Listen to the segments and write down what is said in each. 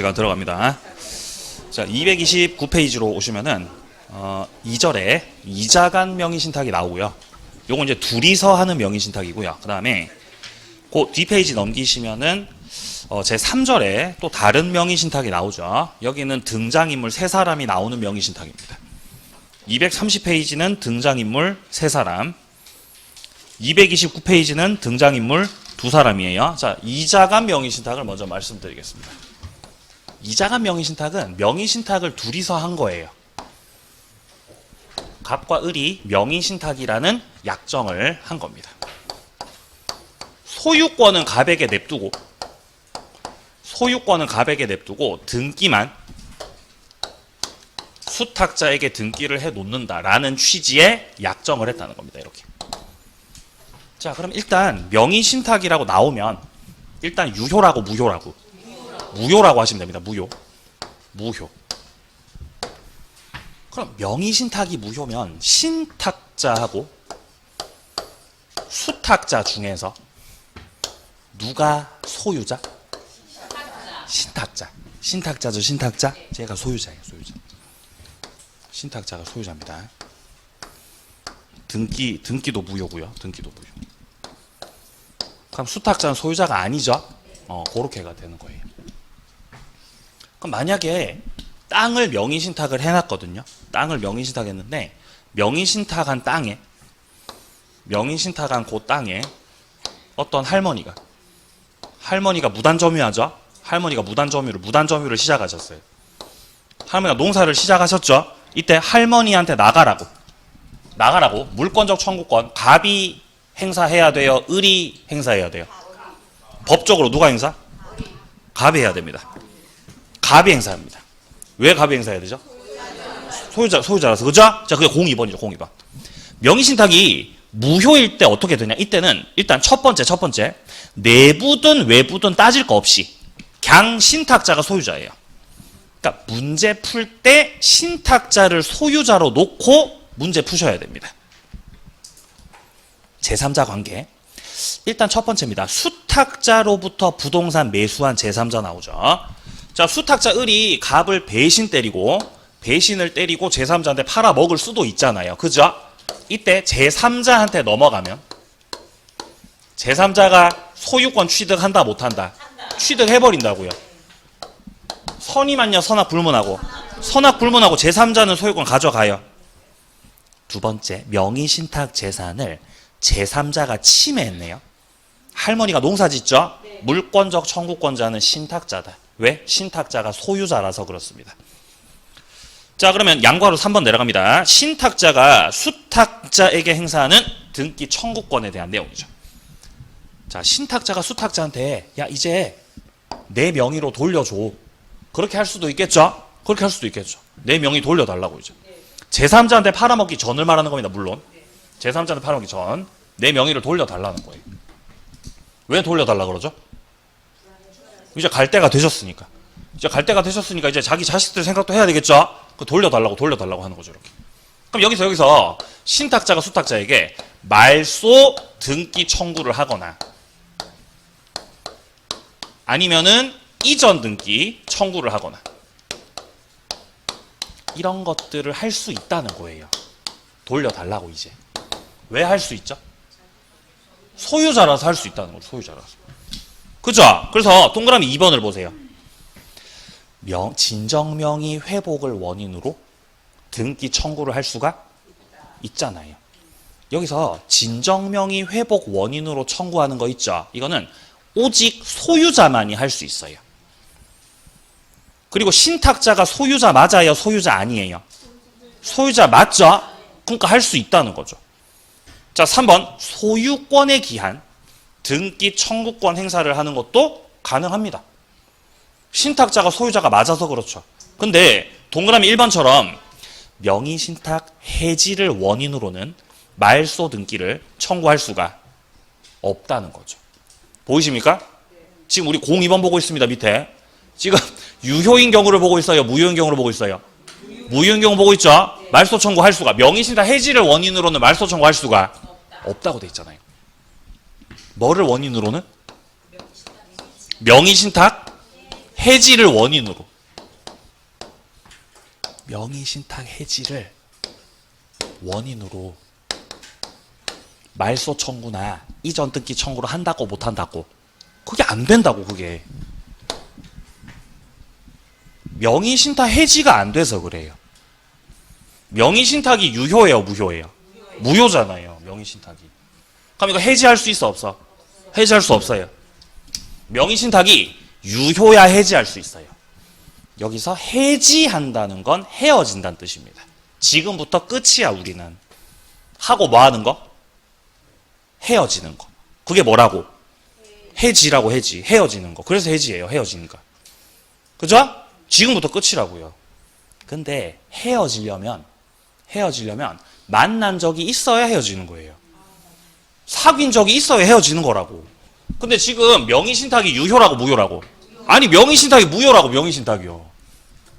시간 들어갑니다. 자, 229페이지로 오시면은 2절에 이자간 명의신탁이 나오고요. 요건 이제 둘이서 하는 명의신탁이고요. 그 다음에 그 뒷페이지 넘기시면은 제 3절에 또 다른 명의신탁이 나오죠. 여기는 등장인물 3사람이 나오는 명의신탁입니다. 230페이지는 등장인물 3사람, 229페이지는 등장인물 2사람이에요. 자, 이자간 명의신탁을 먼저 말씀드리겠습니다. 이자간 명의신탁은 명의신탁을 둘이서 한 거예요. 갑과 을이 명의신탁이라는 약정을 한 겁니다. 소유권은 갑에게 냅두고 등기만 수탁자에게 등기를 해 놓는다라는 취지의 약정을 했다는 겁니다. 이렇게. 자, 그럼 일단 명의신탁이라고 나오면 일단 유효라고 무효라고 하시면 됩니다. 무효. 그럼 명의신탁이 무효면 신탁자하고 수탁자 중에서 누가 소유자? 신탁자죠. 제가 소유자예요. 신탁자가 소유자입니다. 등기도 무효고요. 그럼 수탁자는 소유자가 아니죠? 그렇게가 되는 거예요. 그럼 만약에 땅을 명의신탁을 해놨거든요. 땅을 명의신탁했는데 명의신탁한 그 땅에 어떤 할머니가 무단점유하죠. 할머니가 무단점유를 시작하셨어요. 할머니가 농사를 시작하셨죠. 이때 할머니한테 나가라고 물권적 청구권 갑이 행사해야 돼요? 을이 행사해야 돼요? 법적으로 누가 행사? 갑이 해야 됩니다. 갑이 행사합니다. 왜 갑이 행사해야 되죠? 소유자라서. 그죠? 자, 그게 02번이죠. 02번. 명의신탁이 무효일 때 어떻게 되냐? 이때는 일단 첫 번째 내부든 외부든 따질 거 없이 그냥 신탁자가 소유자예요. 그러니까 문제 풀 때 신탁자를 소유자로 놓고 문제 푸셔야 됩니다. 제3자 관계. 일단 첫 번째입니다. 수탁자로부터 부동산 매수한 제3자 나오죠. 자, 수탁자 을이 갑을 배신을 때리고 제3자한테 팔아먹을 수도 있잖아요. 그죠? 이때 제3자한테 넘어가면 제3자가 소유권 취득한다 못한다? 취득해버린다고요. 선이만요 선악불문하고 제3자는 소유권 가져가요. 두 번째, 명의신탁 재산을 제3자가 침해했네요. 할머니가 농사 짓죠? 물권적 청구권자는 신탁자다. 왜? 신탁자가 소유자라서 그렇습니다. 자, 그러면 양과로 3번 내려갑니다. 신탁자가 수탁자에게 행사하는 등기 청구권에 대한 내용이죠. 자, 신탁자가 수탁자한테 야, 이제 내 명의로 돌려줘. 그렇게 할 수도 있겠죠? 내 명의 돌려달라고 이제. 제3자한테 팔아먹기 전을 말하는 겁니다. 물론. 제3자한테 팔아먹기 전 내 명의를 돌려달라는 거예요. 왜 돌려달라 그러죠? 이제 갈 때가 되셨으니까. 이제 자기 자식들 생각도 해야 되겠죠? 그 돌려달라고 하는 거죠. 이렇게. 그럼 여기서 신탁자가 수탁자에게 말소 등기 청구를 하거나 아니면은 이전 등기 청구를 하거나 이런 것들을 할 수 있다는 거예요. 돌려달라고 이제. 왜 할 수 있죠? 소유자라서 할 수 있다는 거죠. 소유자라서. 그죠? 그래서 동그라미 2번을 보세요. 진정명의 회복을 원인으로 등기 청구를 할 수가 있잖아요. 여기서 진정명의 회복 원인으로 청구하는 거 있죠? 이거는 오직 소유자만이 할 수 있어요. 그리고 신탁자가 소유자 맞아요? 소유자 아니에요? 소유자 맞죠? 그러니까 할 수 있다는 거죠. 자, 3번 소유권에 기한 등기 청구권 행사를 하는 것도 가능합니다. 신탁자가 소유자가 맞아서 그렇죠. 근데 동그라미 1번처럼 명의신탁 해지를 원인으로는 말소 등기를 청구할 수가 없다는 거죠. 보이십니까? 지금 우리 02번 보고 있습니다. 밑에. 지금 유효인 경우를 보고 있어요? 무효인 경우를 보고 있어요? 무효인 경우 보고 있죠? 말소 청구할 수가. 명의신탁 해지를 원인으로는 말소 청구할 수가 없다고 돼 있잖아요. 뭐를 원인으로는? 명의신탁 해지를 원인으로. 명의신탁 해지를 원인으로 말소 청구나 이전 등기 청구를 한다고 못 한다고. 그게 안 된다고 그게. 명의신탁 해지가 안 돼서 그래요. 명의신탁이 유효예요, 무효예요? 무효잖아요, 명의신탁이. 그럼 이거 해지할 수 있어, 없어? 해지할 수 없어요. 명의신탁이 유효야 해지할 수 있어요. 여기서 해지한다는 건 헤어진다는 뜻입니다. 지금부터 끝이야, 우리는. 하고 뭐 하는 거? 헤어지는 거. 그게 뭐라고? 해지라고, 해지. 헤어지는 거. 그래서 해지예요, 헤어지는 거. 그죠? 지금부터 끝이라고요. 근데 헤어지려면 만난 적이 있어야 헤어지는 거예요. 사귄 적이 있어야 헤어지는 거라고. 근데 지금 명의신탁이 유효라고 무효라고? 아니 명의신탁이 무효라고. 명의신탁이요.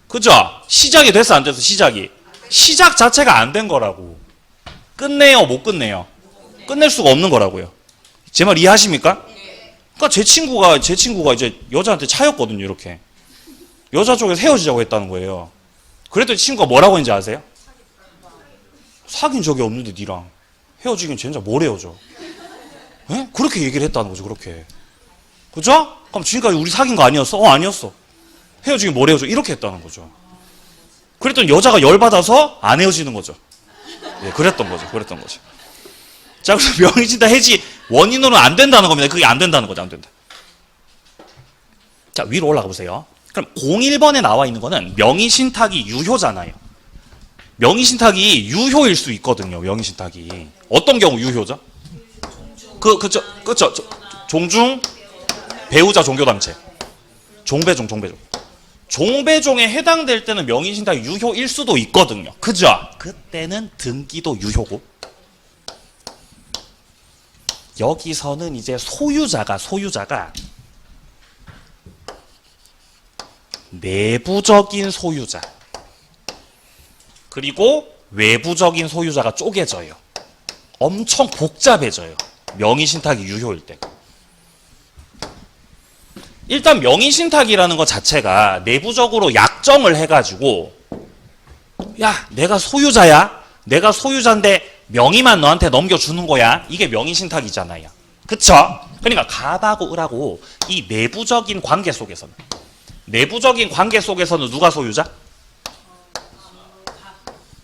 그죠? 시작이 됐어 안 됐어? 시작이. 시작 자체가 안 된 거라고. 끝내요 못 끝내요? 끝낼 수가 없는 거라고요. 제 말 이해하십니까? 그러니까 제 친구가 이제 여자한테 차였거든요. 이렇게. 여자 쪽에서 헤어지자고 했다는 거예요. 그랬더니 친구가 뭐라고 했는지 아세요? 사귄 적이 없는데 니랑 헤어지긴 쟤는 뭘 헤어져? 에? 그렇게 얘기를 했다는 거죠. 그렇게. 그죠? 그럼 지금까지 우리 사귄 거 아니었어? 아니었어. 헤어지긴 뭘 헤어져? 이렇게 했다는 거죠. 그랬더니 여자가 열받아서 안 헤어지는 거죠. 예, 그랬던 거죠. 자, 그래서 명의신탁 해지 원인으로는 안 된다는 겁니다. 그게 안 된다는 거죠. 안 된다. 자, 위로 올라가 보세요. 그럼 01번에 나와 있는 거는 명의신탁이 유효잖아요. 명의신탁이 유효일 수 있거든요. 명의신탁이. 어떤 경우 유효죠? 그쵸. 종중, 배우자 종교단체. 종배종. 종배종에 해당될 때는 명의신탁이 유효일 수도 있거든요. 그죠? 그때는 등기도 유효고. 여기서는 이제 소유자가 내부적인 소유자 그리고 외부적인 소유자가 쪼개져요. 엄청 복잡해져요. 명의신탁이 유효일 때. 일단 명의신탁이라는 것 자체가 내부적으로 약정을 해가지고 야 내가 소유자야. 내가 소유자인데 명의만 너한테 넘겨주는 거야. 이게 명의신탁이잖아요. 그쵸? 그러니까 갑하고 을하고 이 내부적인 관계 속에서는 누가 소유자?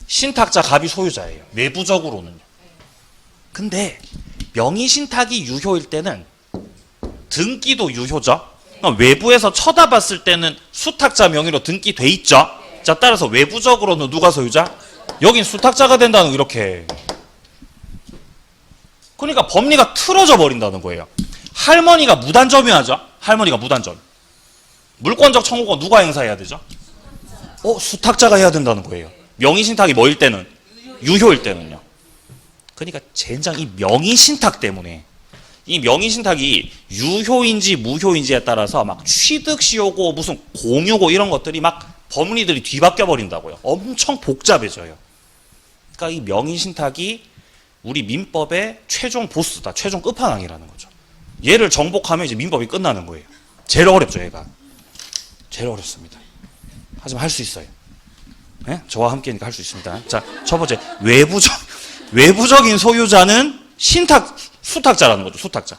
신탁자 갑이 소유자예요. 내부적으로는요. 근데 명의신탁이 유효일 때는 등기도 유효죠. 외부에서 쳐다봤을 때는 수탁자 명의로 등기돼 있죠. 자, 따라서 외부적으로는 누가 소유자? 여긴 수탁자가 된다는 거 이렇게. 그러니까 법리가 틀어져 버린다는 거예요. 할머니가 무단점유하죠. 할머니가 무단점. 물권적 청구권 누가 행사해야 되죠? 수탁자가 해야 된다는 거예요. 명의신탁이 뭐일 때는? 유효일 때는요. 그러니까 젠장 이 명의신탁 때문에 이 명의신탁이 유효인지 무효인지에 따라서 막 취득시효고 무슨 공유고 이런 것들이 막 법리들이 뒤바뀌어 버린다고요. 엄청 복잡해져요. 그러니까 이 명의신탁이 우리 민법의 최종 보스다. 최종 끝판왕이라는 거죠. 얘를 정복하면 이제 민법이 끝나는 거예요. 제일 어렵죠, 얘가. 제일 어렵습니다. 하지만 할 수 있어요. 네? 저와 함께니까 할 수 있습니다. 자, 첫 번째 외부적인 소유자는 수탁자라는 거죠. 수탁자.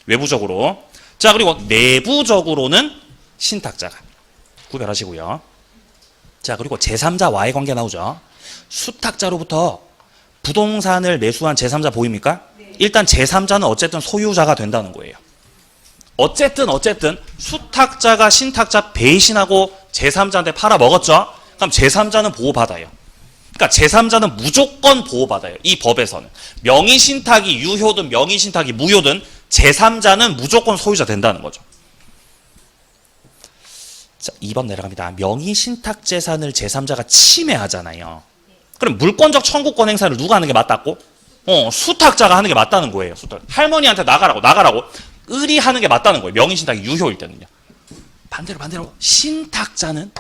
외부적으로. 자, 그리고 내부적으로는 신탁자가. 구별하시고요. 자, 그리고 제3자와의 관계 나오죠. 수탁자로부터 부동산을 매수한 제3자 보입니까? 네. 일단 제3자는 어쨌든 소유자가 된다는 거예요. 어쨌든 수탁자가 신탁자 배신하고 제3자한테 팔아먹었죠? 그럼 제3자는 보호받아요. 그러니까 제3자는 무조건 보호받아요. 이 법에서는. 명의신탁이 유효든 명의신탁이 무효든 제3자는 무조건 소유자 된다는 거죠. 자, 2번 내려갑니다. 명의신탁 재산을 제3자가 침해하잖아요. 그럼 물권적 청구권 행사를 누가 하는 게 맞다고? 수탁자가 하는 게 맞다는 거예요. 할머니한테 나가라고. 을이 하는 게 맞다는 거예요. 명의신탁이 유효일 때는요. 반대로 신탁자는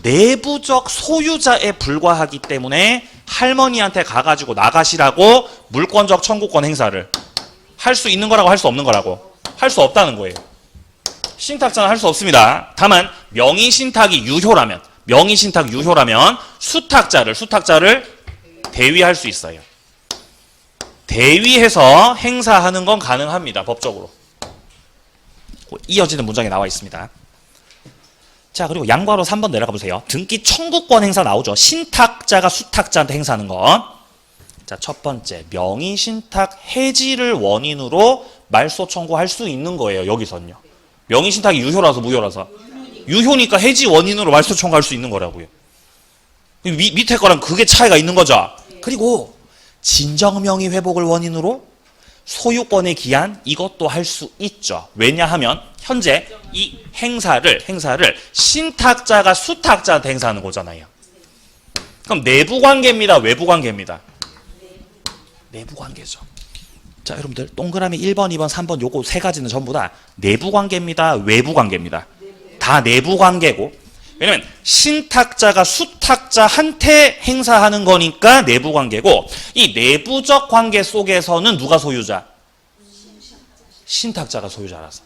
내부적 소유자에 불과하기 때문에 할머니한테 가가지고 나가시라고 물권적 청구권 행사를 할 수 있는 거라고 할 수 없는 거라고? 할 수 없다는 거예요. 신탁자는 할 수 없습니다. 다만 명의신탁이 유효라면 수탁자를 대위할 수 있어요. 대위해서 행사하는 건 가능합니다. 법적으로. 이어지는 문장에 나와 있습니다. 자, 그리고 양괄호 3번 내려가 보세요. 등기 청구권 행사 나오죠. 신탁자가 수탁자한테 행사하는 건. 자, 첫 번째, 명의신탁 해지를 원인으로 말소 청구할 수 있는 거예요. 여기선요. 명의신탁이 유효라서 무효라서. 유효니까 해지 원인으로 말소 청구할 수 있는 거라고요. 밑에 거랑 그게 차이가 있는 거죠. 그리고 진정명의 회복을 원인으로 소유권의 기한 이것도 할 수 있죠. 왜냐하면 현재 이 행사를 신탁자가 수탁자한테 행사하는 거잖아요. 그럼 내부 관계입니다, 외부 관계입니다? 내부 관계죠. 자, 여러분들 동그라미 1번, 2번, 3번 요거 세 가지는 전부 다 내부 관계입니다, 외부 관계입니다? 다 내부 관계고, 왜냐면 신탁자가 수탁자한테 행사하는 거니까 내부 관계고, 이 내부적 관계 속에서는 누가 소유자? 신탁자가 소유자라서.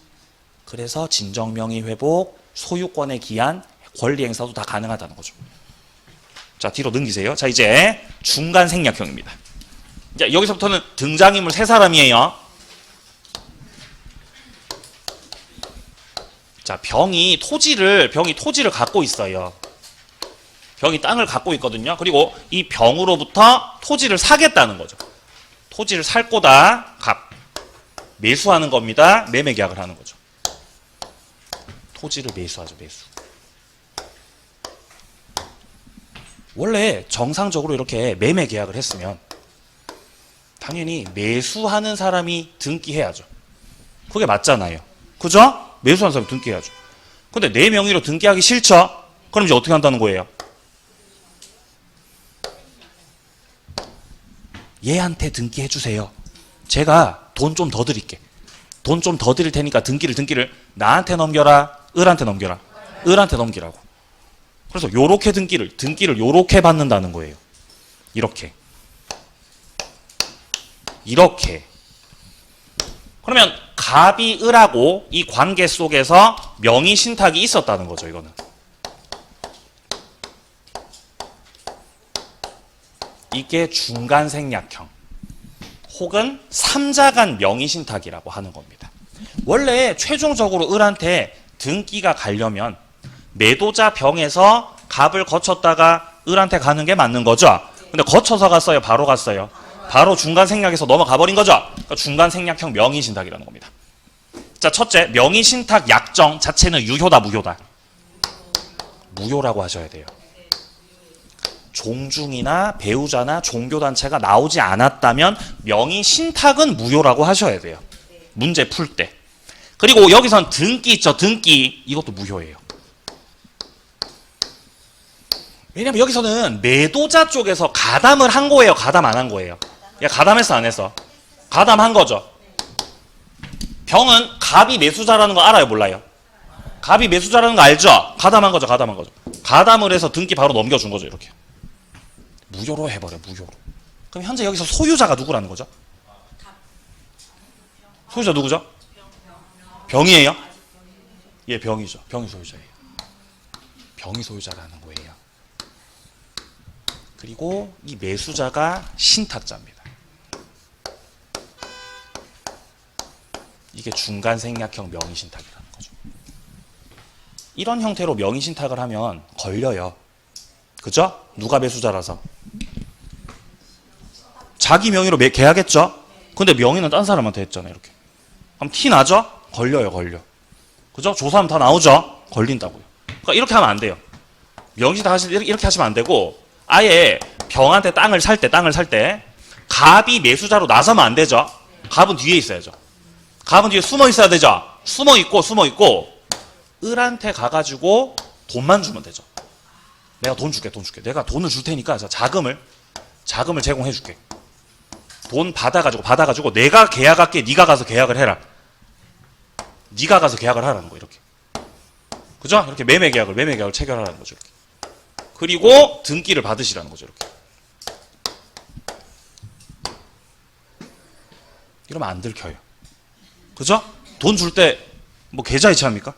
그래서 진정명의 회복, 소유권의 기한, 권리 행사도 다 가능하다는 거죠. 자, 뒤로 넘기세요. 자, 이제 중간 생략형입니다. 자, 여기서부터는 등장인물 세 사람이에요. 자, 병이 토지를 갖고 있어요. 병이 땅을 갖고 있거든요. 그리고 이 병으로부터 토지를 사겠다는 거죠. 토지를 살 거다. 매수하는 겁니다. 매매 계약을 하는 거죠. 토지를 매수하죠. 매수. 원래 정상적으로 이렇게 매매 계약을 했으면 당연히 매수하는 사람이 등기해야죠. 그게 맞잖아요. 그죠? 매수하는 사람이 등기해야죠. 근데 내 명의로 등기하기 싫죠? 그럼 이제 어떻게 한다는 거예요? 얘한테 등기해 주세요. 제가 돈 좀 더 드릴게. 돈 좀 더 드릴 테니까 등기를 나한테 넘겨라, 을한테 넘겨라. 을한테 넘기라고. 그래서 요렇게 등기를 요렇게 받는다는 거예요. 이렇게. 그러면 갑이 을하고 이 관계 속에서 명의신탁이 있었다는 거죠. 이거는. 이게 중간생략형 혹은 삼자간 명의신탁이라고 하는 겁니다. 원래 최종적으로 을한테 등기가 가려면 매도자 병에서 갑을 거쳤다가 을한테 가는 게 맞는 거죠. 근데 거쳐서 갔어요? 바로 갔어요? 바로 중간생략에서 넘어가 버린 거죠. 그러니까 중간생략형 명의신탁이라는 겁니다. 자, 첫째, 명의신탁 약정 자체는 유효다, 무효다? 무효라고 하셔야 돼요. 종중이나 배우자나 종교단체가 나오지 않았다면 명의신탁은 무효라고 하셔야 돼요. 문제 풀 때. 그리고 여기선 등기 있죠. 등기. 이것도 무효예요. 왜냐면 여기서는 매도자 쪽에서 가담을 한 거예요. 가담 안 한 거예요. 야, 가담했어 안 했어? 가담한 거죠. 병은 갑이 매수자라는 거 알아요, 몰라요? 갑이 매수자라는 거 알죠? 가담한 거죠. 가담을 해서 등기 바로 넘겨준 거죠. 이렇게. 무효로 해버려, 무효로. 그럼 현재 여기서 소유자가 누구라는 거죠? 소유자 누구죠? 병이에요? 예, 병이죠. 병이 소유자예요. 병이 소유자라는 거예요. 그리고 이 매수자가 신탁자입니다. 이게 중간생략형 명의신탁이라는 거죠. 이런 형태로 명의신탁을 하면 걸려요. 그죠? 누가 매수자라서? 자기 명의로 계약했죠? 근데 명의는 딴 사람한테 했잖아요. 이렇게. 그럼 티 나죠? 걸려요. 그죠? 조사하면 다 나오죠? 걸린다고요. 그러니까 이렇게 하면 안 돼요. 명의신탁 이렇게 하시면 안 되고, 아예 병한테 땅을 살 때 갑이 매수자로 나서면 안 되죠? 갑은 뒤에 있어야죠. 갑은 뒤에 숨어 있어야 되죠? 숨어 있고 을한테 가가지고 돈만 주면 되죠. 내가 돈 줄게. 내가 돈을 줄 테니까 자금을 제공해 줄게. 돈 받아가지고 내가 계약할게. 네가 가서 계약을 해라. 네가 가서 계약을 하라는 거. 이렇게. 그죠? 이렇게 매매 계약을 체결하라는 거죠. 이렇게. 그리고 등기를 받으시라는 거죠. 이렇게. 이러면 안 들켜요. 그죠? 돈 줄 때 뭐 계좌이체 합니까?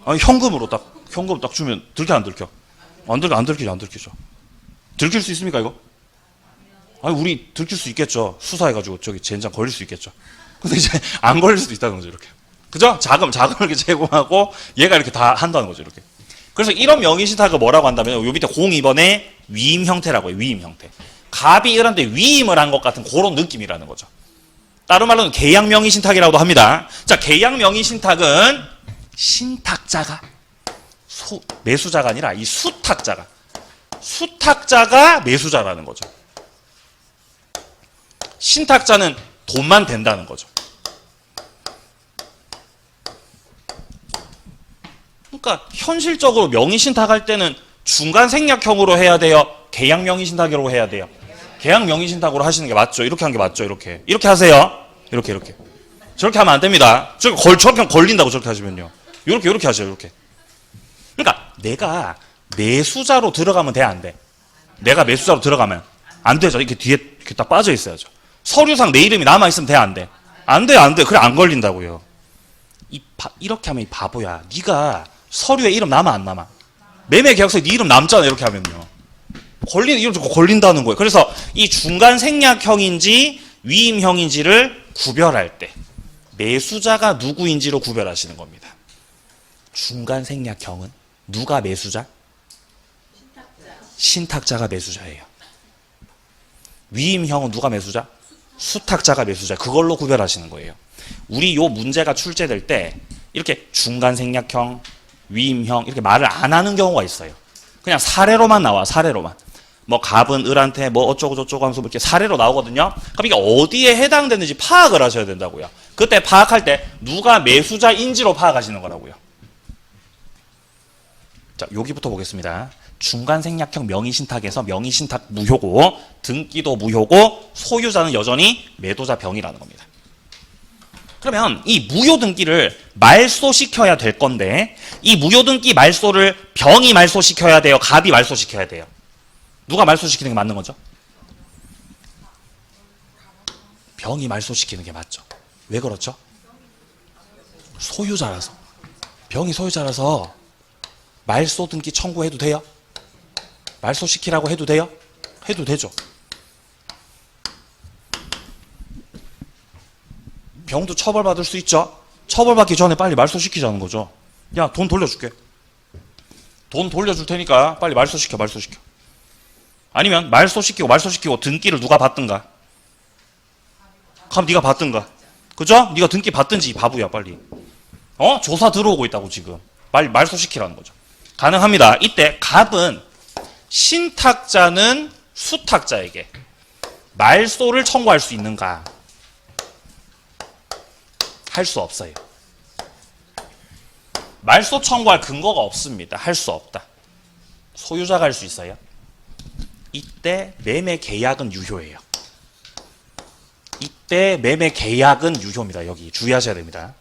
아니 현금으로 딱 주면 들켜 안 들켜? 안 들키죠. 들킬 수 있습니까 이거? 아니 우리 들킬 수 있겠죠. 수사해가지고 저기 젠장 걸릴 수 있겠죠. 근데 이제 안 걸릴 수도 있다는 거죠 이렇게. 그죠? 자금을 이렇게 제공하고 얘가 이렇게 다 한다는 거죠 이렇게. 그래서 이런 명의신탁을 뭐라고 한다면 요 밑에 02번에 위임 형태라고 해요. 위임 형태. 갑이 을한테 위임을 한 것 같은 그런 느낌이라는 거죠. 다른 말로는 계약 명의신탁이라고도 합니다. 자, 계약 명의신탁은 신탁자가 매수자가 아니라 이 수탁자가 매수자라는 거죠. 신탁자는 돈만 된다는 거죠. 그러니까 현실적으로 명의신탁할 때는 중간 생략형으로 해야 돼요? 계약 명의신탁으로 해야 돼요? 계약 명의신탁으로 하시는 게 맞죠? 이렇게 하는 게 맞죠? 이렇게 하세요. 이렇게 저렇게 하면 안 됩니다. 저렇게 걸린다고 저렇게 하시면요. 이렇게 하세요. 이렇게. 그러니까 내가 매수자로 들어가면 돼, 안 돼? 내가 매수자로 들어가면 안 되죠. 이렇게 뒤에 이렇게 딱 빠져 있어야죠. 서류상 내 이름이 남아 있으면 돼, 안 돼? 안 돼. 그래 안 걸린다고요. 이렇게 하면 이 바보야. 네가 서류에 이름 남아 안 남아? 매매 계약서에 네 이름 남잖아. 이렇게 하면요. 걸린다는 거예요. 그래서 이 중간 생략형인지 위임형인지를 구별할 때 매수자가 누구인지로 구별하시는 겁니다. 중간 생략형은 누가 매수자? 신탁자가 매수자예요. 위임형은 누가 매수자? 수탁자가 매수자. 그걸로 구별하시는 거예요. 우리 요 문제가 출제될 때 이렇게 중간 생략형, 위임형 이렇게 말을 안 하는 경우가 있어요. 그냥 사례로만 나와. 사례로만. 뭐 갑은 을한테 뭐 어쩌고 저쩌고 하면서 이렇게 사례로 나오거든요. 그럼 이게 어디에 해당되는지 파악을 하셔야 된다고요. 그때 파악할 때 누가 매수자인지로 파악하시는 거라고요. 자, 여기부터 보겠습니다. 중간 생략형 명의신탁에서 명의신탁 무효고 등기도 무효고 소유자는 여전히 매도자 병이라는 겁니다. 그러면 이 무효등기를 말소시켜야 될 건데 이 무효등기 말소를 병이 말소시켜야 돼요? 갑이 말소시켜야 돼요? 누가 말소시키는 게 맞는 거죠? 병이 말소시키는 게 맞죠. 왜 그렇죠? 소유자라서. 병이 소유자라서 말소 등기 청구해도 돼요? 말소시키라고 해도 돼요? 해도 되죠. 병도 처벌받을 수 있죠. 처벌받기 전에 빨리 말소시키자는 거죠. 야, 돈 돌려줄게. 돈 돌려줄 테니까 빨리 말소시켜. 아니면 말소시키고 등기를 누가 받든가. 그럼 네가 받든가. 그죠? 네가 등기 받든지 바보야 빨리. 조사 들어오고 있다고 지금. 빨리 말소시키라는 거죠. 가능합니다. 이때 갑은 신탁자는 수탁자에게 말소를 청구할 수 있는가? 할 수 없어요. 말소 청구할 근거가 없습니다. 할 수 없다. 소유자가 할 수 있어요. 이때 매매 계약은 유효예요. 이때 매매 계약은 유효입니다. 여기 주의하셔야 됩니다.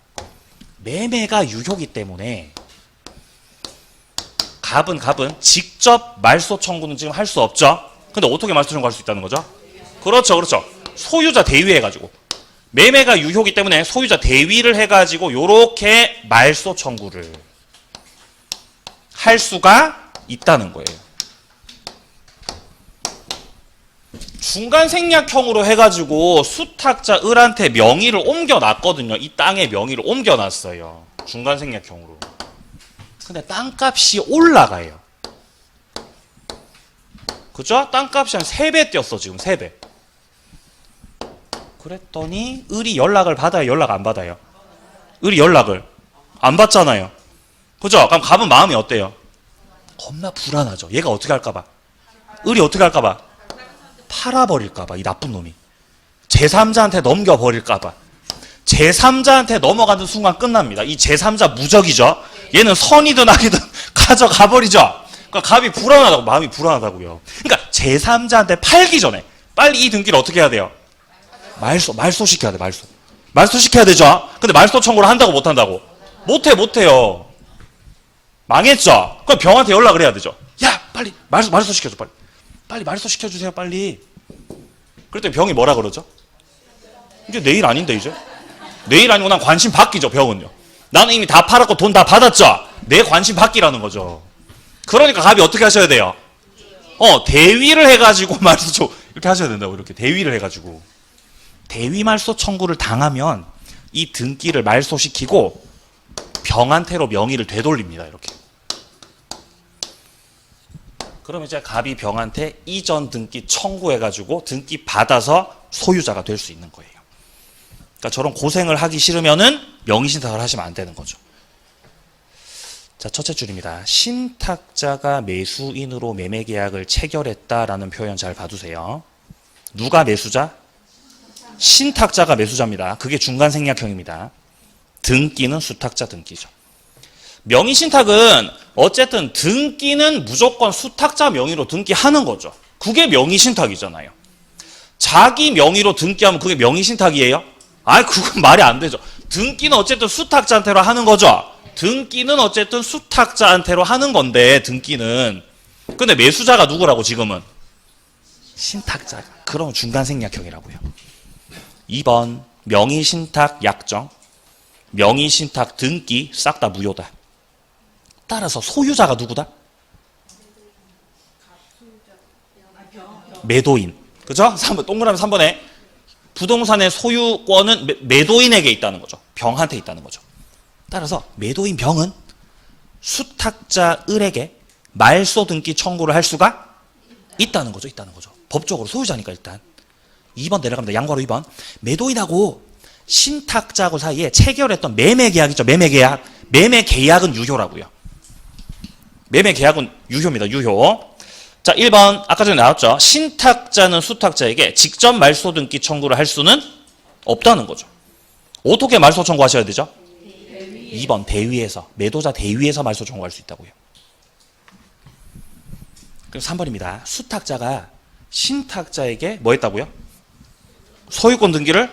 매매가 유효기 때문에 갑은 직접 말소 청구는 지금 할 수 없죠. 근데 어떻게 말소 청구할 수 있다는 거죠? 그렇죠. 소유자 대위 해가지고 매매가 유효기 때문에 소유자 대위를 해가지고 요렇게 말소 청구를 할 수가 있다는 거예요. 중간 생략형으로 해가지고 수탁자 을한테 명의를 옮겨놨거든요. 이 땅의 명의를 옮겨놨어요. 중간 생략형으로. 근데 땅값이 올라가요. 그죠? 땅값이 한 3배 뛰었어 지금 3배. 그랬더니 을이 연락을 받아요? 연락 안 받아요? 을이 연락을 안 받잖아요. 그죠? 그럼 갑은 마음이 어때요? 겁나 불안하죠. 얘가 어떻게 할까봐. 을이 어떻게 할까봐. 팔아버릴까봐. 이 나쁜 놈이. 제3자한테 넘겨버릴까봐. 제3자한테 넘어가는 순간 끝납니다. 이 제3자 무적이죠. 얘는 선이든 악이든 가져가버리죠. 그러니까 갑이 불안하다고. 마음이 불안하다고요. 그러니까 제3자한테 팔기 전에 빨리 이 등기를 어떻게 해야 돼요? 말소시켜야 돼. 말소시켜야 되죠. 근데 말소 청구를 한다고 못한다고? 못해요. 망했죠. 그럼 병한테 연락을 해야 되죠. 야 빨리 말소시켜줘. 빨리 말소시켜주세요. 빨리. 그랬더니 병이 뭐라 그러죠? 이제 내일 아닌데 이제? 내일 아니고 난 관심 바뀌죠. 병은요. 나는 이미 다 팔았고 돈 다 받았죠. 내 관심 받기라는 거죠. 그러니까 갑이 어떻게 하셔야 돼요? 대위를 해가지고 말소 이렇게 하셔야 된다고. 이렇게 대위를 해가지고 대위 말소 청구를 당하면 이 등기를 말소시키고 병한테로 명의를 되돌립니다. 이렇게. 그러면 이제 갑이 병한테 이전 등기 청구해가지고 등기 받아서 소유자가 될 수 있는 거예요. 그러니까 저런 고생을 하기 싫으면은 명의신탁을 하시면 안 되는 거죠. 자, 첫째 줄입니다. 신탁자가 매수인으로 매매계약을 체결했다라는 표현 잘 봐두세요. 누가 매수자? 신탁자가 매수자입니다. 그게 중간생략형입니다. 등기는 수탁자 등기죠. 명의신탁은 어쨌든 등기는 무조건 수탁자 명의로 등기하는 거죠. 그게 명의신탁이잖아요. 자기 명의로 등기하면 그게 명의신탁이에요? 그건 말이 안 되죠. 등기는 어쨌든 수탁자한테로 하는 거죠. 등기는 어쨌든 수탁자한테로 하는 건데 등기는. 근데 매수자가 누구라고 지금은? 신탁자. 그럼 중간생략형이라고요. 2번 명의신탁 약정, 명의신탁 등기 싹 다 무효다. 따라서 소유자가 누구다? 매도인. 그죠? 3번, 동그라미 3번에 부동산의 소유권은 매도인에게 있다는 거죠. 병한테 있다는 거죠. 따라서 매도인 병은 수탁자 을에게 말소 등기 청구를 할 수가 있다는 거죠. 있다는 거죠. 법적으로 소유자니까 일단. 2번 내려갑니다. 양괄호 2번. 매도인하고 신탁자하고 사이에 체결했던 매매계약 있죠. 매매계약. 매매계약은 유효라고요. 매매계약은 유효입니다. 유효. 자, 1번 아까 전에 나왔죠. 신탁자는 수탁자에게 직접 말소 등기 청구를 할 수는 없다는 거죠. 어떻게 말소 청구하셔야 되죠? 2번 대위에서, 매도자 대위에서 말소 청구할 수 있다고요. 그리고 3번입니다. 수탁자가 신탁자에게 뭐 했다고요? 소유권 등기를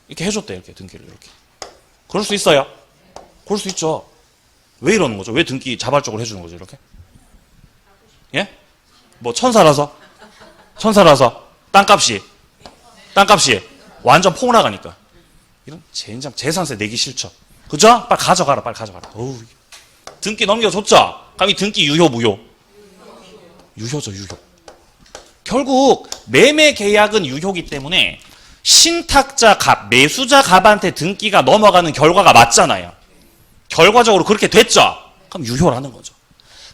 이렇게 해줬대요. 이렇게 등기를 이렇게. 그럴 수 있어요? 그럴 수 있죠. 왜 이러는 거죠? 왜 등기 자발적으로 해주는 거죠? 이렇게? 예? 뭐 천사라서 땅값이 완전 폭락하니까 이런 젠장 재산세 내기 싫죠. 그죠? 빨리 가져가라. 어우, 등기 넘겨줬죠? 그럼 이 등기 유효 무효? 유효죠. 유효. 결국 매매 계약은 유효기 때문에 신탁자 갑, 매수자 갑한테 등기가 넘어가는 결과가 맞잖아요. 결과적으로 그렇게 됐죠? 그럼 유효라는 거죠.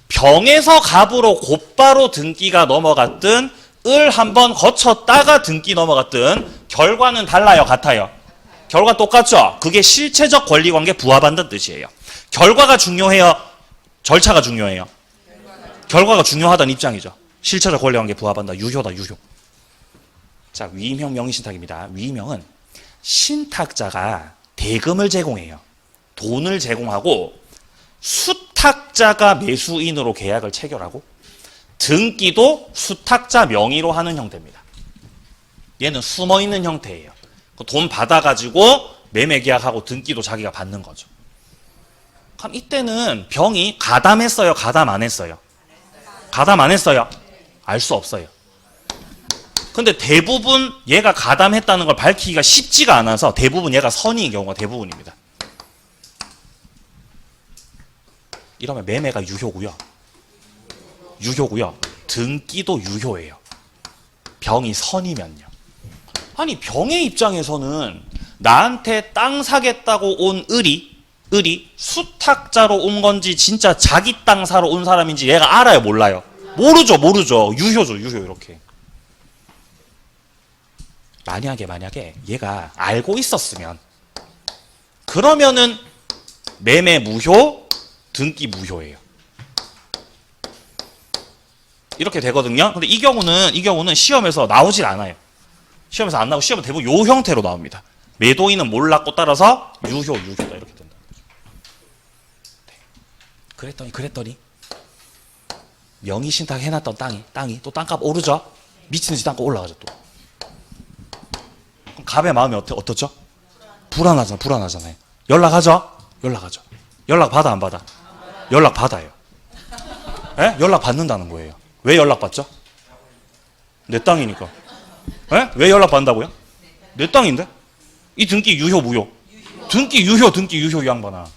병에서 갑으로 곧바로 등기가 넘어갔든 을 한번 거쳤다가 등기 넘어갔든 결과는 달라요? 같아요? 결과 똑같죠? 그게 실체적 권리관계 부합한다는 뜻이에요. 결과가 중요해요? 절차가 중요해요? 결과가 중요하다는 입장이죠. 실체적 권리관계 부합한다. 유효다. 유효. 자, 위임형 명의신탁입니다. 위임형은 신탁자가 대금을 제공해요. 돈을 제공하고 수탁자가 매수인으로 계약을 체결하고 등기도 수탁자 명의로 하는 형태입니다. 얘는 숨어있는 형태예요. 돈 받아가지고 매매계약하고 등기도 자기가 받는 거죠. 그럼 이때는 병이 가담했어요? 가담 안 했어요? 가담 안 했어요? 알 수 없어요. 근데 대부분 얘가 가담했다는 걸 밝히기가 쉽지가 않아서 대부분 얘가 선의인 경우가 대부분입니다. 이러면 매매가 유효고요. 등기도 유효해요. 병이 선이면요. 아니 병의 입장에서는 나한테 땅 사겠다고 온 을이 수탁자로 온 건지 진짜 자기 땅 사러 온 사람인지 얘가 알아요? 몰라요? 모르죠. 유효죠. 이렇게. 만약에 얘가 알고 있었으면 그러면은 매매 무효, 등기 무효예요. 이렇게 되거든요. 근데 이 경우는 시험에서 나오질 않아요. 시험에서 안 나오고 시험은 대부분 요 형태로 나옵니다. 매도인은 몰랐고 따라서 유효다 이렇게 된다. 네. 그랬더니 명의신탁 해놨던 땅이 또 땅값 오르죠? 미친 듯이 땅값 올라가죠 또. 그럼 갑의 마음이 어떻죠? 불안하잖아요. 연락하죠? 연락 받아 안 받아? 연락 받아요. 예? 연락 받는다는 거예요. 왜 연락 받죠? 내 땅이니까. 예? 왜 연락 받는다고요? 내 땅인데? 이 등기 유효 무효? 등기 유효 이 양반아.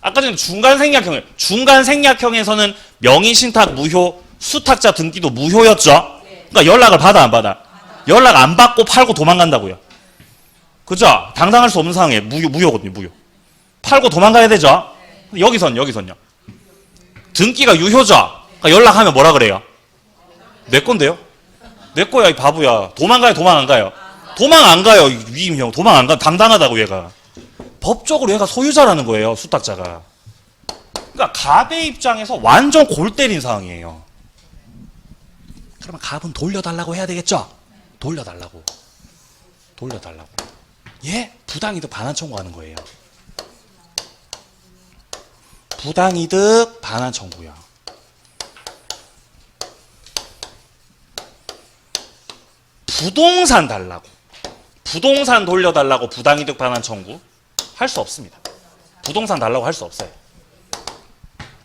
아까 전에 중간 생략형에서는 명의신탁 무효, 수탁자 등기도 무효였죠. 그러니까 연락을 받아 안 받아? 연락 안 받고 팔고 도망간다고요. 그죠? 당당할 수 없는 상황에 무효거든요. 무효. 팔고 도망가야 되죠. 여기선요. 등기가 유효죠. 그러니까 연락하면 뭐라 그래요? 내 건데요? 내 거야 이 바보야. 도망가요 도망 안 가요? 도망 안 가요. 위임형 도망 안 가. 당당하다고 얘가. 법적으로 얘가 소유자라는 거예요. 수탁자가. 그러니까 갑의 입장에서 완전 골 때린 상황이에요. 그러면 갑은 돌려달라고 해야 되겠죠? 돌려달라고. 예? 부당이득 반환 청구하는 거예요. 부당이득 반환 청구야. 부동산 달라고. 부동산 돌려달라고 부당이득 반환 청구 할 수 없습니다. 부동산 달라고 할 수 없어요.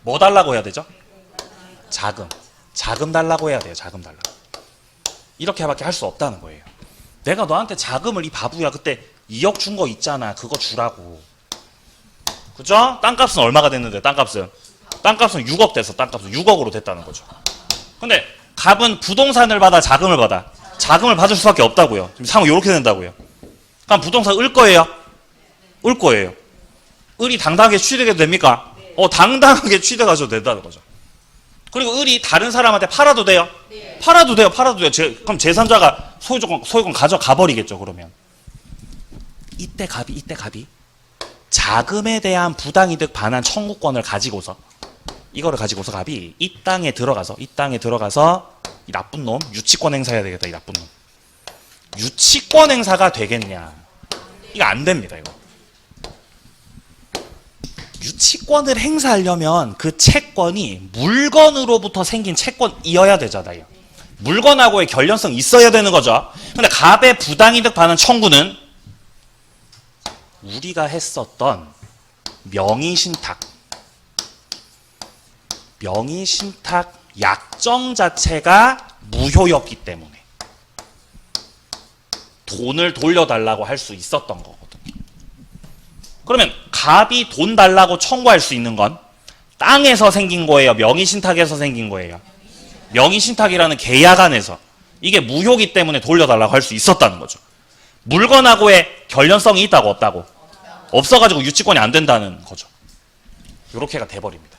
뭐 달라고 해야 되죠? 자금 달라고 해야 돼요. 자금 달라고. 이렇게밖에 할 수 없다는 거예요. 내가 너한테 자금을 이 바보야 그때 2억 준 거 있잖아. 그거 주라고. 그죠? 땅값은 얼마가 됐는데 땅값은 6억 됐어. 땅값은 6억으로 됐다는 거죠. 근데 갑은 부동산을 받아 자금을 받아? 자금을 받을 수밖에 없다고요. 지금 상황이 이렇게 된다고요. 그럼 부동산 을 거예요? 을 거예요. 을이 당당하게 취득해도 됩니까? 당당하게 취득하셔도 된다는 거죠. 그리고 을이 다른 사람한테 팔아도 돼요? 네. 팔아도 돼요. 그럼 제3자가 소유권 가져가 버리겠죠. 그러면 이때 갑이 자금에 대한 부당이득 반환 청구권을 가지고서 이거를 가지고서 갑이 이 땅에 들어가서 이 나쁜 놈 유치권 행사해야 되겠다. 이 나쁜 놈 유치권 행사가 되겠냐? 이거 안 됩니다. 이거 유치권을 행사하려면 그 채권이 물건으로부터 생긴 채권이어야 되잖아요. 물건하고의 결연성이 있어야 되는 거죠. 근데 갑의 부당이득 반환 청구는 우리가 했었던 명의신탁 약정 자체가 무효였기 때문에 돈을 돌려달라고 할 수 있었던 거거든요. 그러면 갑이 돈 달라고 청구할 수 있는 건 땅에서 생긴 거예요? 명의신탁에서 생긴 거예요? 명의신탁이라는 계약 안에서. 이게 무효기 때문에 돌려달라고 할 수 있었다는 거죠. 물건하고의 결연성이 있다고 없다고? 없어가지고 유치권이 안 된다는 거죠. 이렇게가 돼버립니다.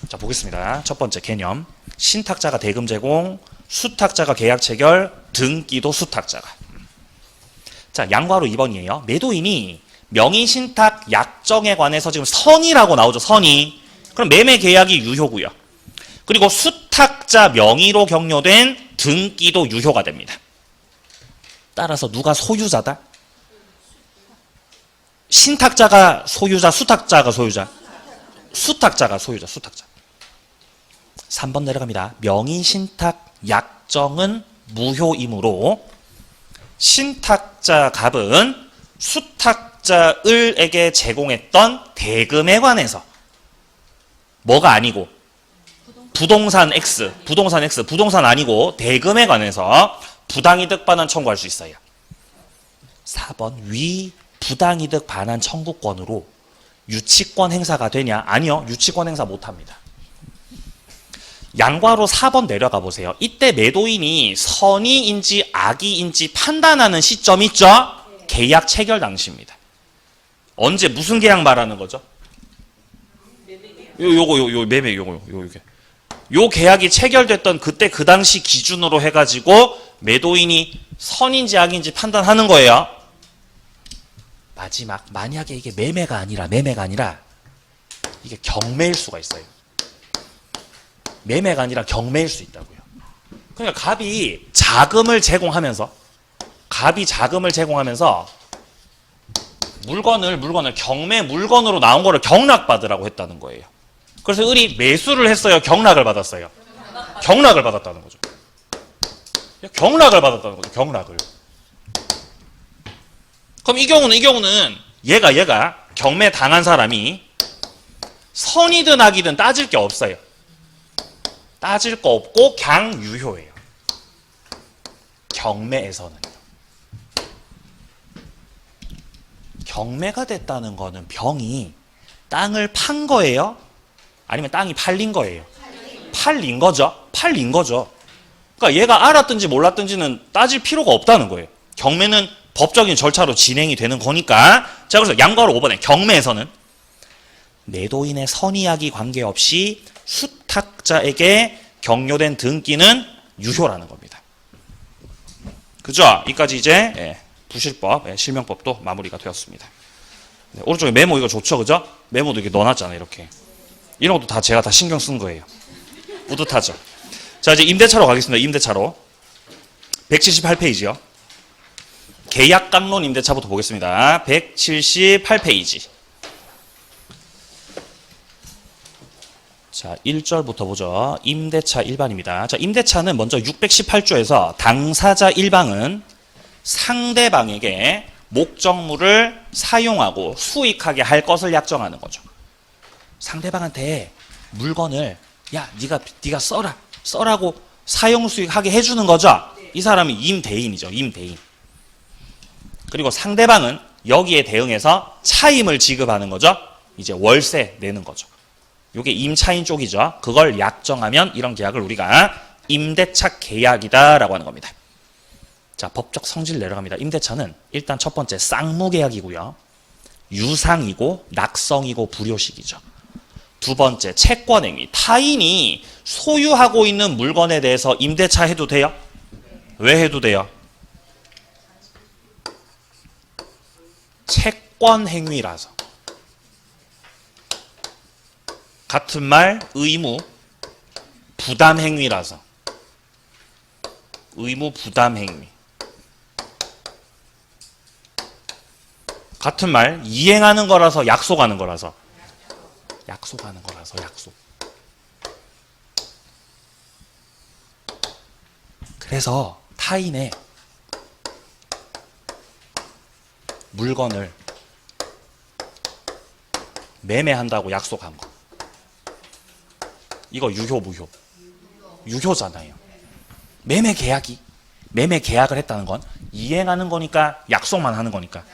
자, 보겠습니다. 첫 번째 개념. 신탁자가 대금 제공, 수탁자가 계약 체결, 등기도 수탁자가. 자, 양과로 2번이에요. 매도인이 명의신탁 약정에 관해서 지금 선의라고 나오죠. 선의. 그럼 매매 계약이 유효고요. 그리고 수탁자 명의로 격려된 등기도 유효가 됩니다. 따라서 누가 소유자다? 신탁자가 소유자, 수탁자가 소유자? 수탁자가 소유자, 수탁자. 3번 내려갑니다. 명의신탁 약정은 무효이므로 신탁자 갑은 수탁자 을에게 제공했던 대금에 관해서 뭐가 아니고 부동산 X, 부동산 아니고 대금에 관해서 부당이득 반환 청구할 수 있어요. 4번 위 부당이득 반환 청구권으로 유치권 행사가 되냐? 아니요. 유치권 행사 못합니다. 양과로 4번 내려가 보세요. 이때 매도인이 선의인지 악의인지 판단하는 시점 있죠? 계약 체결 당시입니다. 언제 무슨 계약 말하는 거죠? 요 계약이 체결됐던 그때 그 당시 기준으로 해가지고 매도인이 선인지 악인지 판단하는 거예요. 마지막 만약에 이게 매매가 아니라 이게 경매일 수가 있어요. 매매가 아니라 경매일 수 있다고요. 그러니까 갑이 자금을 제공하면서 물건을 경매 물건으로 나온 거를 경락받으라고 했다는 거예요. 그래서 을이 매수를 했어요. 경락을 받았어요. 경락을 받았다는 거죠. 경락을. 그럼 이 경우는 얘가 경매 당한 사람이 선이든 악이든 따질 게 없어요. 따질 거 없고 그냥 유효예요. 경매에서는요. 경매가 됐다는 거는 병이 땅을 판 거예요? 아니면 땅이 팔린 거예요? 팔린 거죠. 팔린 거죠. 그러니까 얘가 알았든지 몰랐든지는 따질 필요가 없다는 거예요. 경매는 법적인 절차로 진행이 되는 거니까. 자, 그래서 양과로 5번에 경매에서는 매도인의 선의악이 관계없이 수탁자에게 경료된 등기는 유효라는 겁니다. 그죠? 이까지 이제 부실법, 실명법도 마무리가 되었습니다. 네, 오른쪽에 메모 이거 좋죠? 그죠? 메모도 이렇게 넣어놨잖아요. 이렇게. 이런 것도 다 제가 다 신경 쓴 거예요. 뿌듯하죠? 자, 이제 임대차로 가겠습니다. 임대차로. 178페이지요. 계약강론 임대차부터 보겠습니다. 178페이지. 자, 1절부터 보죠. 임대차 일반입니다. 자, 임대차는 먼저 618조에서 당사자 일방은 상대방에게 목적물을 사용하고 수익하게 할 것을 약정하는 거죠. 상대방한테 물건을 야, 네가 써라고 사용 수익하게 해주는 거죠. 이 사람이 임대인이죠. 임대인. 그리고 상대방은 여기에 대응해서 차임을 지급하는 거죠. 이제 월세 내는 거죠. 이게 임차인 쪽이죠. 그걸 약정하면 이런 계약을 우리가 임대차 계약이다라고 하는 겁니다. 자, 법적 성질 내려갑니다. 임대차는 일단 첫 번째 쌍무계약이고요. 유상이고 낙성이고 불효식이죠. 두 번째 채권행위. 타인이 소유하고 있는 물건에 대해서 임대차 해도 돼요? 왜 해도 돼요? 채권행위라서. 같은 말 의무 부담행위라서. 의무 부담행위. 같은 말 이행하는 거라서 약속하는 거라서. 약속하는 거라서 약속. 그래서 타인의 물건을 매매한다고 약속한 거. 이거 유효 무효? 유효잖아요. 매매 계약을 했다는 건 이행하는 거니까 약속만 하는 거니까.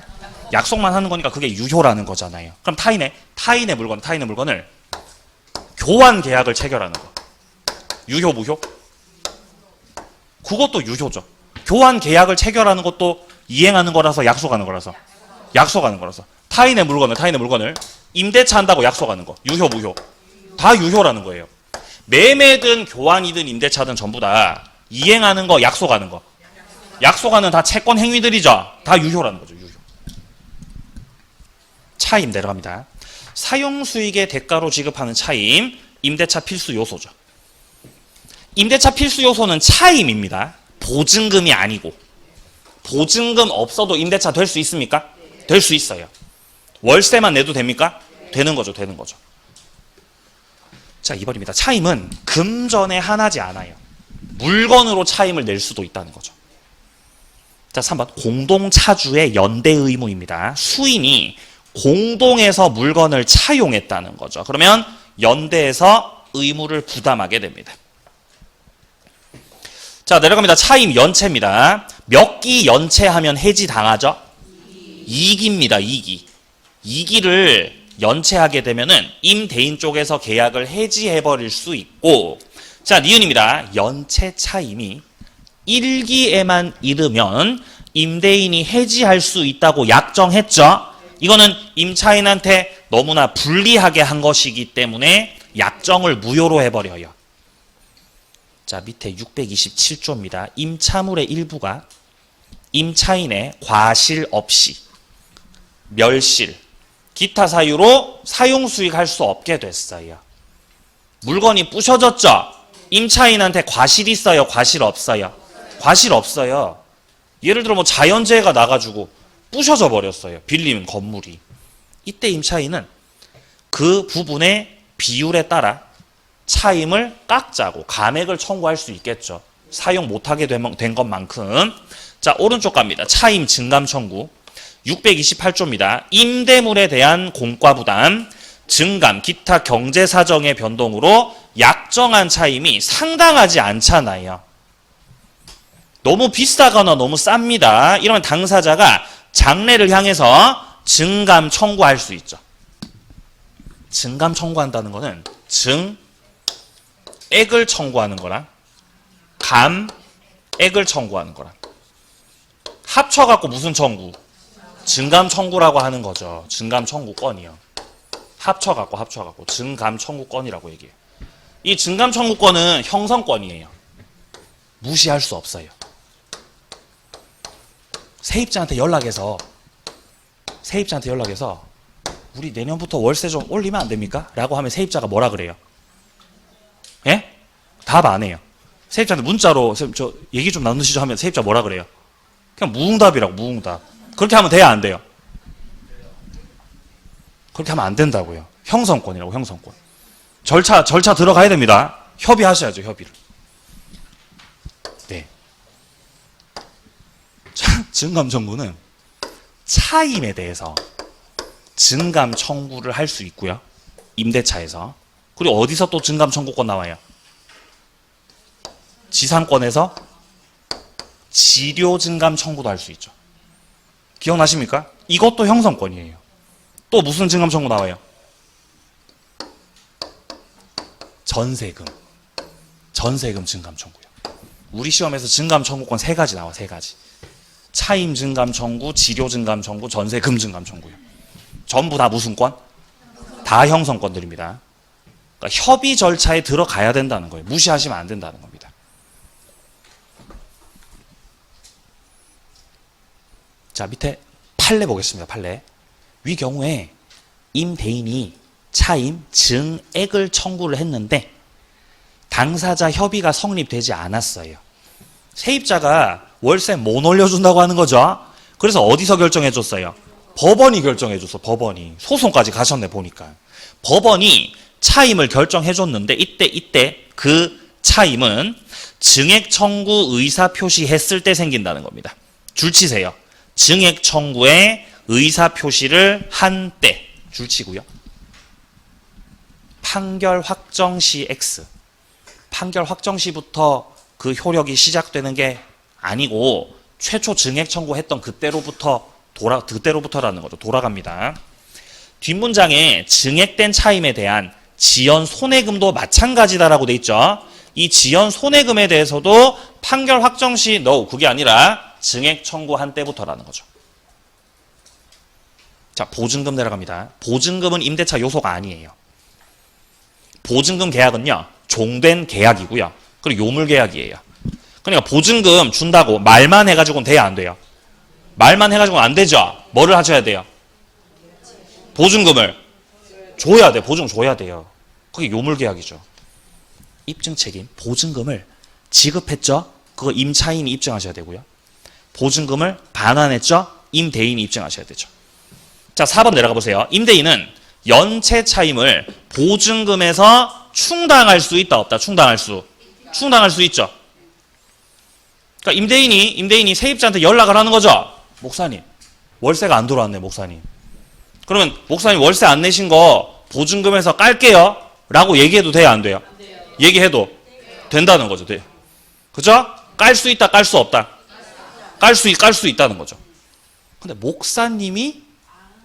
약속만 하는 거니까 그게 유효라는 거잖아요. 그럼 타인의 물건을 교환 계약을 체결하는 거. 유효 무효? 그것도 유효죠. 교환 계약을 체결하는 것도 이행하는 거라서 약속하는 거라서. 약속하는 거라서. 타인의 물건을 임대차 한다고 약속하는 거. 유효 무효? 다 유효라는 거예요. 매매든 교환이든 임대차든 전부 다 이행하는 거, 약속하는 거. 약속하는 다 채권 행위들이죠. 다 유효라는 거죠. 유효. 차임 내려갑니다. 사용수익의 대가로 지급하는 차임, 임대차 필수 요소죠. 임대차 필수 요소는 차임입니다. 보증금이 아니고. 보증금 없어도 임대차 될 수 있습니까? 될 수 있어요. 월세만 내도 됩니까? 되는 거죠. 자, 2번입니다. 차임은 금전에 한하지 않아요. 물건으로 차임을 낼 수도 있다는 거죠. 자, 3번. 공동차주의 연대 의무입니다. 수인이 공동해서 물건을 차용했다는 거죠. 그러면 연대에서 의무를 부담하게 됩니다. 자, 내려갑니다. 차임 연체입니다. 몇 기 연체하면 해지당하죠? 2기입니다. 2기. 2기를 연체하게 되면은 임대인 쪽에서 계약을 해지해버릴 수 있고, 자, 니은입니다. 연체 차임이 1기에만 이르면 임대인이 해지할 수 있다고 약정했죠. 이거는 임차인한테 너무나 불리하게 한 것이기 때문에 약정을 무효로 해버려요. 자, 밑에 627조입니다. 임차물의 일부가 임차인의 과실 없이 멸실, 기타 사유로 사용수익할 수 없게 됐어요. 물건이 부셔졌죠? 임차인한테 과실 있어요? 과실 없어요? 과실 없어요. 예를 들어 뭐 자연재해가 나가지고 부셔져 버렸어요. 빌린 건물이. 이때 임차인은 그 부분의 비율에 따라 차임을 깎자고 감액을 청구할 수 있겠죠. 사용 못하게 된 것만큼. 자, 오른쪽 갑니다. 차임 증감 청구. 628조입니다. 임대물에 대한 공과부담, 증감, 기타 경제사정의 변동으로 약정한 차임이 상당하지 않잖아요. 너무 비싸거나 너무 쌉니다. 이러면 당사자가 장래를 향해서 증감 청구할 수 있죠. 증감 청구한다는 거는 증액을 청구하는 거랑 감액을 청구하는 거랑 합쳐갖고 무슨 청구? 증감 청구라고 하는 거죠. 증감 청구권이요. 합쳐갖고 증감 청구권이라고 얘기해요. 이 증감 청구권은 형성권이에요. 무시할 수 없어요. 세입자한테 연락해서 우리 내년부터 월세 좀 올리면 안 됩니까? 라고 하면 세입자가 뭐라 그래요? 예? 답 안 해요. 세입자한테 문자로 저 얘기 좀 나누시죠 하면 세입자 뭐라 그래요? 그냥 무응답이라고. 무응답. 그렇게 하면 돼야 안 돼요? 그렇게 하면 안 된다고요. 형성권이라고. 형성권. 절차 들어가야 됩니다. 협의하셔야죠. 협의를. 네. 증감 청구는 차임에 대해서 증감 청구를 할 수 있고요. 임대차에서. 그리고 어디서 또 증감 청구권 나와요? 지상권에서 지료 증감 청구도 할 수 있죠. 기억나십니까? 이것도 형성권이에요. 또 무슨 증감 청구 나와요? 전세금 증감 청구요. 우리 시험에서 증감 청구권 3가지 나와. 3가지. 차임 증감 청구, 지료 증감 청구, 전세금 증감 청구요. 전부 다 무슨 권? 다 형성권들입니다. 그러니까 협의 절차에 들어가야 된다는 거예요. 무시하시면 안 된다는 겁니다. 자, 밑에 판례 보겠습니다. 판례. 위 경우에 임대인이 차임 증액을 청구를 했는데 당사자 협의가 성립되지 않았어요. 세입자가 월세 못 올려준다고 하는 거죠. 그래서 어디서 결정해 줬어요? 법원이 결정해 줬어. 법원이. 소송까지 가셨네 보니까. 법원이 차임을 결정해 줬는데 이때 그 차임은 증액 청구 의사 표시했을 때 생긴다는 겁니다. 줄치세요. 증액 청구에 의사 표시를 한 때 줄치고요. 판결 확정 시 X. 판결 확정 시부터 그 효력이 시작되는 게 아니고 최초 증액 청구했던 그때로부터라는 거죠. 돌아갑니다. 뒷문장에 증액된 차임에 대한 지연 손해금도 마찬가지다라고 돼 있죠. 이 지연 손해금에 대해서도 판결 확정 시 no, 그게 아니라 증액 청구한 때부터라는 거죠. 자, 보증금 내려갑니다. 보증금은 임대차 요소가 아니에요. 보증금 계약은요, 종된 계약이고요. 그리고 요물 계약이에요. 그러니까 보증금 준다고 말만 해가지고는 돼야 안 돼요. 말만 해가지고는 안 되죠. 뭐를 하셔야 돼요? 보증금을 줘야 돼. 보증 줘야 돼요. 그게 요물 계약이죠. 입증 책임. 보증금을 지급했죠? 그거 임차인이 입증하셔야 되고요. 보증금을 반환했죠? 임대인이 입증하셔야 되죠. 자, 4번 내려가 보세요. 임대인은 연체 차임을 보증금에서 충당할 수 있다, 없다? 충당할 수 있죠. 그러니까 임대인이 세입자한테 연락을 하는 거죠. 목사님, 월세가 안 들어왔네, 목사님. 그러면 목사님 월세 안 내신 거 보증금에서 깔게요. 라고 얘기해도 돼요, 안 돼요? 얘기해도 된다는 거죠. 돼. 그죠? 깔 수 있다, 깔 수 없다? 깔 수 있다는 거죠. 근데 목사님이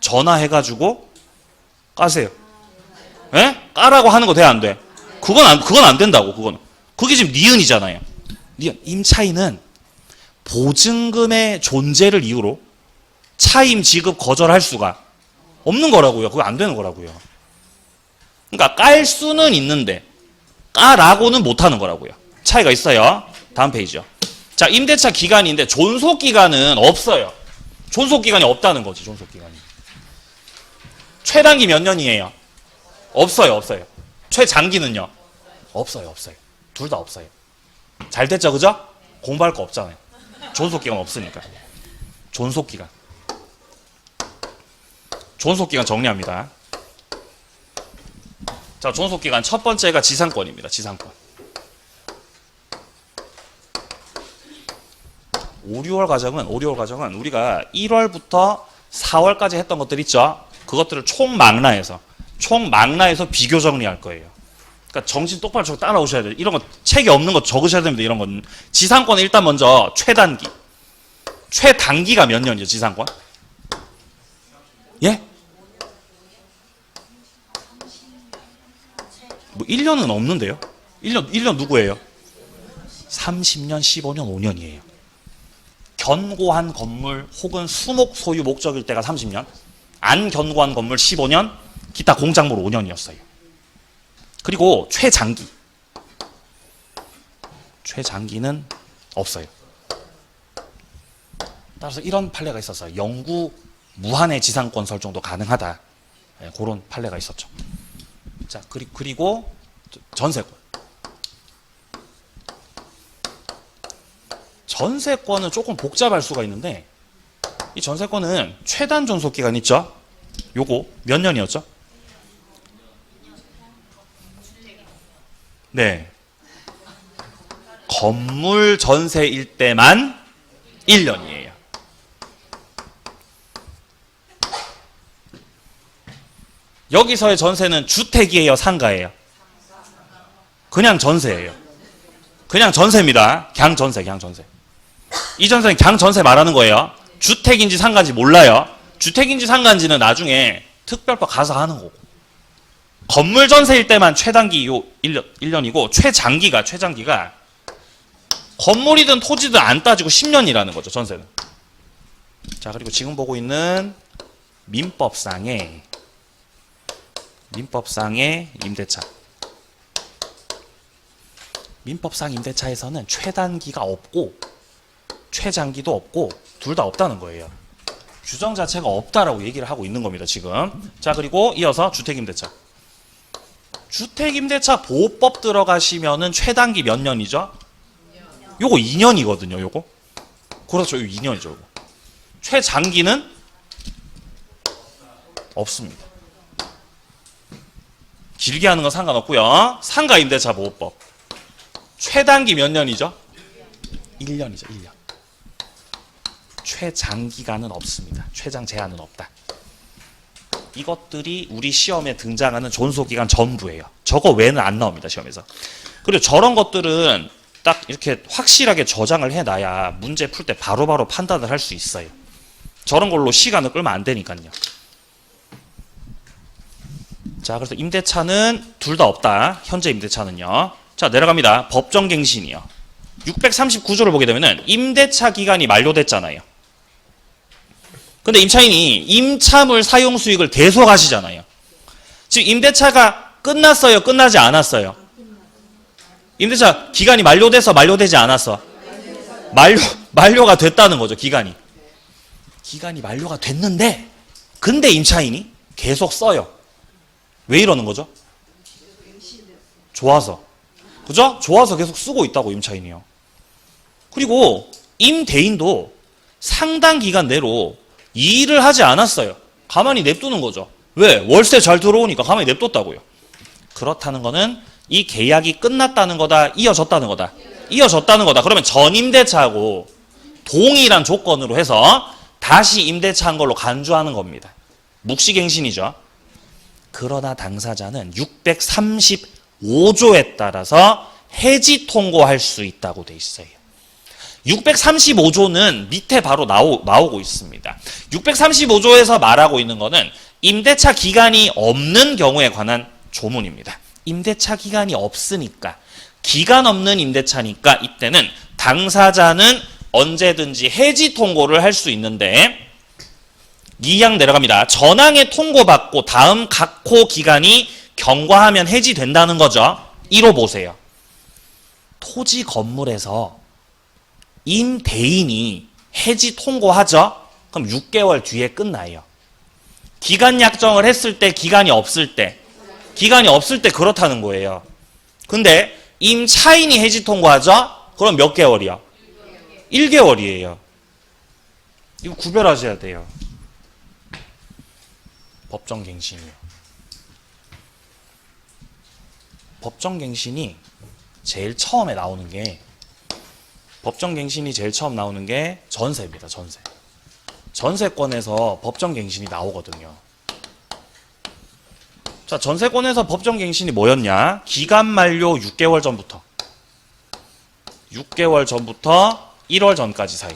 전화해가지고 까세요. 예? 까라고 하는 거 돼, 안 돼? 그건 안 된다고, 그거는. 그게 지금 니은이잖아요. 니은. 임차인은 보증금의 존재를 이유로 차임 지급 거절할 수가 없는 거라고요. 그거 안 되는 거라고요. 그러니까 깔 수는 있는데 까라고는 못 하는 거라고요. 차이가 있어요. 다음 페이지요. 자, 임대차 기간인데 존속 기간은 없어요. 존속 기간이 없다는 거지, 존속 기간이. 최단기 몇 년이에요? 없어요. 최장기는요? 없어요. 둘 다 없어요. 잘 됐죠, 그죠? 공부할 거 없잖아요. 존속 기간 없으니까. 존속 기간 정리합니다. 자, 존속 기간 첫 번째가 지상권입니다. 지상권. 5, 6월 과정은 우리가 1월부터 4월까지 했던 것들 있죠? 그것들을 총망라해서 비교 정리할 거예요. 그러니까 정신 똑바로 저 따라오셔야 돼요. 이런 거 책이 없는 거 적으셔야 됩니다. 이런 건. 지상권은 일단 먼저 최단기가 몇 년이죠? 지상권? 예? 뭐 1년은 없는데요? 1년 누구예요? 30년, 15년, 5년이에요. 견고한 건물 혹은 수목 소유 목적일 때가 30년, 안 견고한 건물 15년, 기타 공작물 5년이었어요. 그리고 최장기는 없어요. 따라서 이런 판례가 있었어요. 영구 무한의 지상권 설정도 가능하다. 네, 그런 판례가 있었죠. 자, 그리고 전세권. 전세권은 조금 복잡할 수가 있는데, 이 전세권은 최단 존속 기간 있죠? 요거 몇 년이었죠? 네. 건물 전세일 때만 1년이에요. 여기서의 전세는 주택이에요, 상가예요? 그냥 전세예요. 그냥 전세입니다. 그냥 전세. 이 전세는 그냥 전세 말하는 거예요. 주택인지 상가인지 몰라요. 주택인지 상가인지는 나중에 특별법 가서 하는 거고. 건물 전세일 때만 최단기 1년이고 최장기가 건물이든 토지든 안 따지고 10년이라는 거죠, 전세는. 자, 그리고 지금 보고 있는 민법상의 임대차. 민법상 임대차에서는 최단기가 없고 최장기도 없고 둘 다 없다는 거예요. 규정 자체가 없다라고 얘기를 하고 있는 겁니다, 지금. 자, 그리고 이어서 주택임대차. 주택임대차 보호법 들어가시면은 최단기 몇 년이죠? 요거 2년이거든요, 요거. 그렇죠, 요거 2년이죠, 요거. 최장기는 없습니다. 길게 하는 건 상관없고요. 상가임대차 보호법. 최단기 몇 년이죠? 1년이죠, 1년. 최장기간은 없습니다. 최장 제한은 없다. 이것들이 우리 시험에 등장하는 존속기간 전부예요. 저거 외에는 안 나옵니다, 시험에서. 그리고 저런 것들은 딱 이렇게 확실하게 저장을 해놔야 문제 풀 때 바로바로 판단을 할 수 있어요. 저런 걸로 시간을 끌면 안 되니까요. 자, 그래서 임대차는 둘 다 없다. 현재 임대차는요. 자, 내려갑니다. 법정갱신이요. 639조를 보게 되면은 임대차 기간이 만료됐잖아요. 근데 임차인이 임차물 사용 수익을 계속하시잖아요. 지금 임대차가 끝났어요? 끝나지 않았어요? 임대차 기간이 만료돼서 만료되지 않았어? 만료가 됐다는 거죠, 기간이. 기간이 만료가 됐는데, 근데 임차인이 계속 써요. 왜 이러는 거죠? 좋아서. 그죠? 좋아서 계속 쓰고 있다고, 임차인이요. 그리고 임대인도 상당 기간 내로 이 일을 하지 않았어요. 가만히 냅두는 거죠. 왜? 월세 잘 들어오니까 가만히 냅뒀다고요. 그렇다는 거는 이 계약이 끝났다는 거다, 이어졌다는 거다. 이어졌다는 거다. 그러면 전임대차하고 동일한 조건으로 해서 다시 임대차한 걸로 간주하는 겁니다. 묵시갱신이죠. 그러나 당사자는 635조에 따라서 해지 통고할 수 있다고 돼 있어요. 635조는 밑에 바로 나오고 있습니다. 635조에서 말하고 있는 거는 임대차 기간이 없는 경우에 관한 조문입니다. 임대차 기간이 없으니까, 기간 없는 임대차니까 이때는 당사자는 언제든지 해지 통고를 할 수 있는데, 2항 내려갑니다. 전항에 통고받고 다음 각 호 기간이 경과하면 해지된다는 거죠. 1호 보세요. 토지 건물에서 임대인이 해지 통고하죠. 그럼 6개월 뒤에 끝나요. 기간 약정을 했을 때, 기간이 없을 때 그렇다는 거예요. 근데 임차인이 해지 통고하죠. 그럼 몇 개월이요? 1개월이에요. 이거 구별하셔야 돼요. 법정갱신이요. 법정갱신이 제일 처음에 나오는 게, 전세입니다. 전세. 전세권에서 법정갱신이 나오거든요. 자, 전세권에서 법정갱신이 뭐였냐? 기간 만료 6개월 전부터 1월 전까지 사이.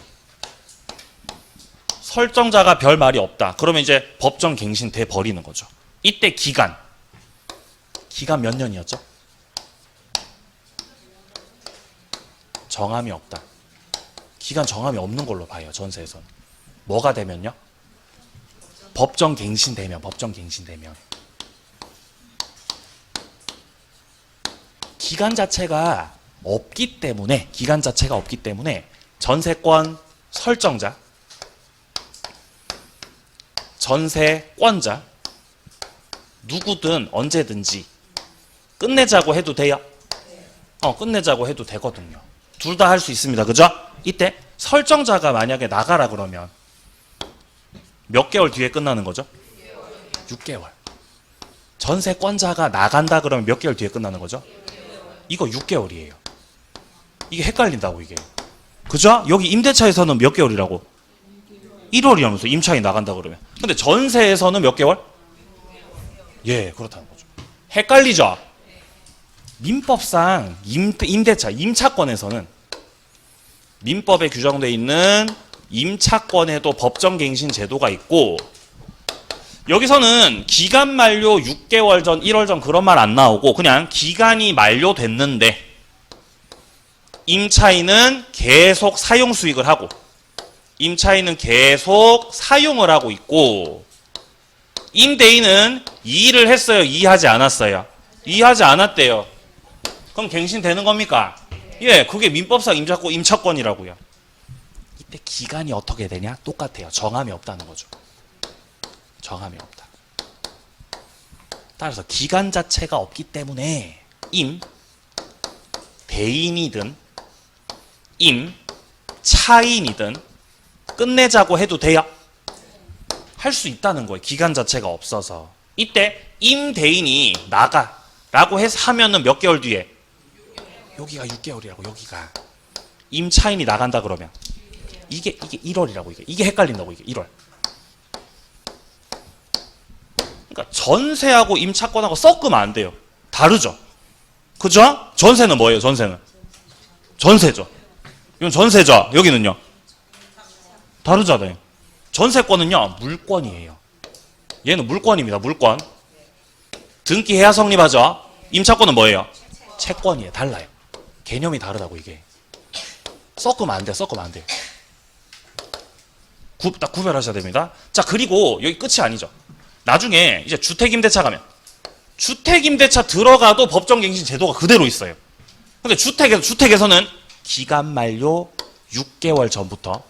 설정자가 별 말이 없다. 그러면 이제 법정 갱신 돼 버리는 거죠. 이때 기간 몇 년이었죠? 정함이 없다. 기간 정함이 없는 걸로 봐요. 전세에서는. 뭐가 되면요? 법정 갱신 되면. 기간 자체가 없기 때문에 전세권 설정자, 전세권자 누구든 언제든지 끝내자고 해도 돼요. 끝내자고 해도 되거든요. 둘 다 할 수 있습니다. 그죠? 이때 설정자가 만약에 나가라 그러면 몇 개월 뒤에 끝나는 거죠? 6개월. 전세권자가 나간다 그러면 몇 개월 뒤에 끝나는 거죠? 이거 6개월이에요. 이게 헷갈린다고 이게. 그죠? 여기 임대차에서는 몇 개월이라고? 1월이라면서 임차인이 나간다 그러면. 근데 전세에서는 몇 개월? 예, 그렇다는 거죠. 헷갈리죠? 민법상 임대차, 임차권에서는 민법에 규정되어 있는 임차권에도 법정갱신 제도가 있고 여기서는 기간 만료 6개월 전, 1월 전 그런 말 안 나오고 그냥 기간이 만료됐는데 임차인은 계속 사용 수익을 하고 임차인은 계속 사용을 하고 있고 임대인은 이의를 했어요? 이의하지 않았어요? 이의하지 않았대요. 그럼 갱신되는 겁니까? 예, 그게 민법상 임차권이라고요. 이때 기간이 어떻게 되냐? 똑같아요. 정함이 없다는 거죠. 정함이 없다. 따라서 기간 자체가 없기 때문에 대인이든 차인이든 끝내자고 해도 돼요. 할 수 있다는 거예요. 기간 자체가 없어서. 이때 임대인이 나가라고 해서 하면은 몇 개월 뒤에 여기가 6개월이라고 여기가 임차인이 나간다 그러면 이게 1월이라고 이게 헷갈린다고 이게 1월. 그러니까 전세하고 임차권하고 섞으면 안 돼요. 다르죠. 그죠? 전세는 뭐예요? 전세는 전세죠. 이건 전세죠. 여기는요. 다르잖아요. 전세권은요 물권이에요. 얘는 물권입니다. 물권. 등기해야 성립하죠. 임차권은 뭐예요? 채권이에요. 달라요. 개념이 다르다고 이게. 섞으면 안 돼. 딱 구별하셔야 됩니다. 자, 그리고 여기 끝이 아니죠. 나중에 이제 주택임대차 가면 주택임대차 들어가도 법정갱신 제도가 그대로 있어요. 근데 주택에서는 기간 만료 6개월 전부터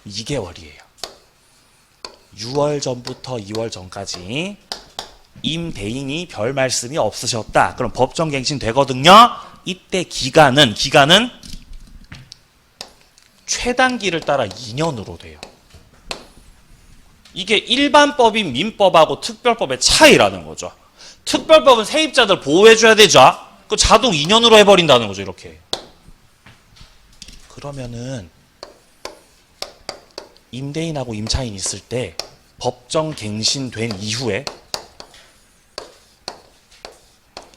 2개월이에요. 6월 전부터 2월 전까지 임대인이 별 말씀이 없으셨다. 그럼 법정갱신 되거든요. 이때 기간은 최단기를 따라 2년으로 돼요. 이게 일반법인 민법하고 특별법의 차이라는 거죠. 특별법은 세입자들 보호해줘야 되죠. 그 자동 2년으로 해버린다는 거죠. 이렇게. 그러면은 임대인하고 임차인이 있을 때 법정갱신된 이후에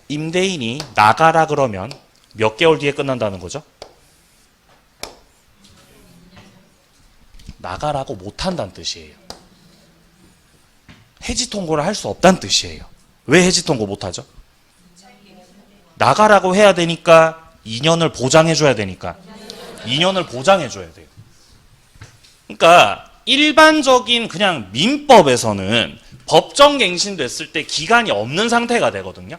임대인이 나가라 그러면 몇 개월 뒤에 끝난다는 거죠? 나가라고 못한다는 뜻이에요. 해지 통고를 할 수 없다는 뜻이에요. 왜 해지 통고 못하죠? 나가라고 해야 되니까 2년을 보장해줘야 되니까 2년을 보장해줘야 돼요. 그러니까 일반적인 그냥 민법에서는 법정갱신 됐을 때 기간이 없는 상태가 되거든요.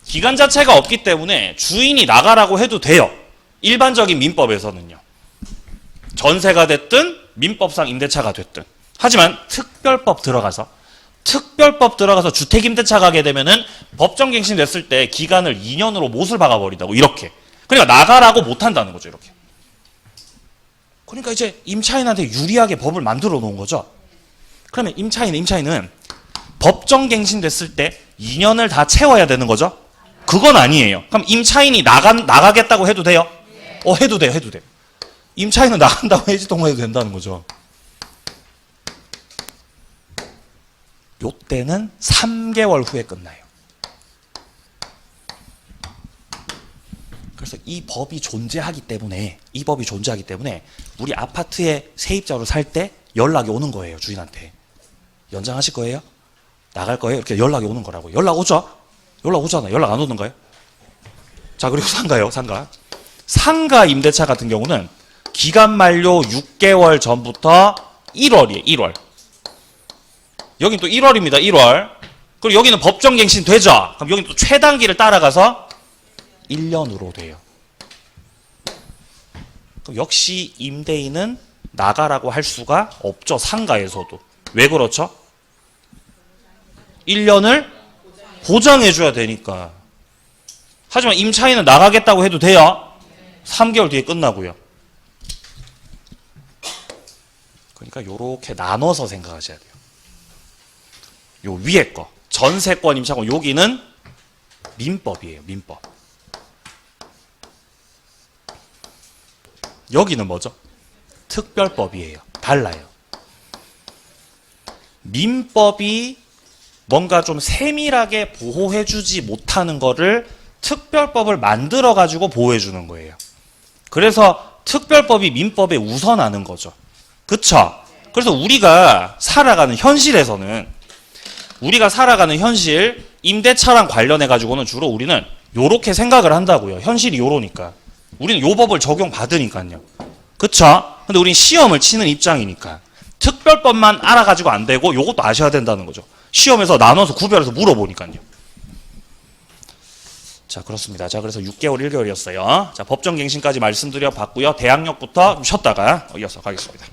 기간 자체가 없기 때문에 주인이 나가라고 해도 돼요. 일반적인 민법에서는요. 전세가 됐든 민법상 임대차가 됐든. 하지만 특별법 들어가서 주택임대차 가게 되면은 법정갱신 됐을 때 기간을 2년으로 못을 박아버린다고 이렇게. 그러니까 나가라고 못한다는 거죠. 이렇게. 그러니까 이제 임차인한테 유리하게 법을 만들어 놓은 거죠. 그러면 임차인은 법정갱신 됐을 때 2년을 다 채워야 되는 거죠. 그건 아니에요. 그럼 임차인이 나가겠다고 해도 돼요? 해도 돼요. 임차인은 나간다고 해지 통보해도 된다는 거죠. 요때는 3개월 후에 끝나요. 그래서 이 법이 존재하기 때문에 우리 아파트에 세입자로 살 때 연락이 오는 거예요. 주인한테. 연장하실 거예요? 나갈 거예요? 이렇게 연락이 오는 거라고요. 연락 오죠? 연락 오잖아요. 연락 안 오는 거예요? 자, 그리고 상가요. 상가 임대차 같은 경우는 기간 만료 6개월 전부터 1월이에요. 1월. 여긴 또 1월입니다. 1월. 그리고 여기는 법정갱신 되죠? 그럼 여기는 또 최단기를 따라가서 1년으로 돼요. 그럼 역시 임대인은 나가라고 할 수가 없죠. 상가에서도. 왜 그렇죠? 1년을 보장해줘야 되니까. 하지만 임차인은 나가겠다고 해도 돼요? 3개월 뒤에 끝나고요. 그러니까 요렇게 나눠서 생각하셔야 돼요. 요 위에 거 전세권 임차권, 여기는 민법이에요. 민법. 여기는 뭐죠? 특별법이에요. 달라요. 민법이 뭔가 좀 세밀하게 보호해주지 못하는 거를 특별법을 만들어가지고 보호해주는 거예요. 그래서 특별법이 민법에 우선하는 거죠. 그쵸? 그래서 우리가 살아가는 현실에서는, 우리가 살아가는 현실, 임대차랑 관련해가지고는 주로 우리는 요렇게 생각을 한다고요. 현실이 요러니까. 우리는 요 법을 적용받으니까요. 그쵸? 근데 우린 시험을 치는 입장이니까. 특별법만 알아가지고 안 되고 요것도 아셔야 된다는 거죠. 시험에서 나눠서 구별해서 물어보니까요. 자, 그렇습니다. 자, 그래서 6개월, 1개월이었어요. 자, 법정갱신까지 말씀드려 봤고요. 대항력부터 좀 쉬었다가 이어서 가겠습니다.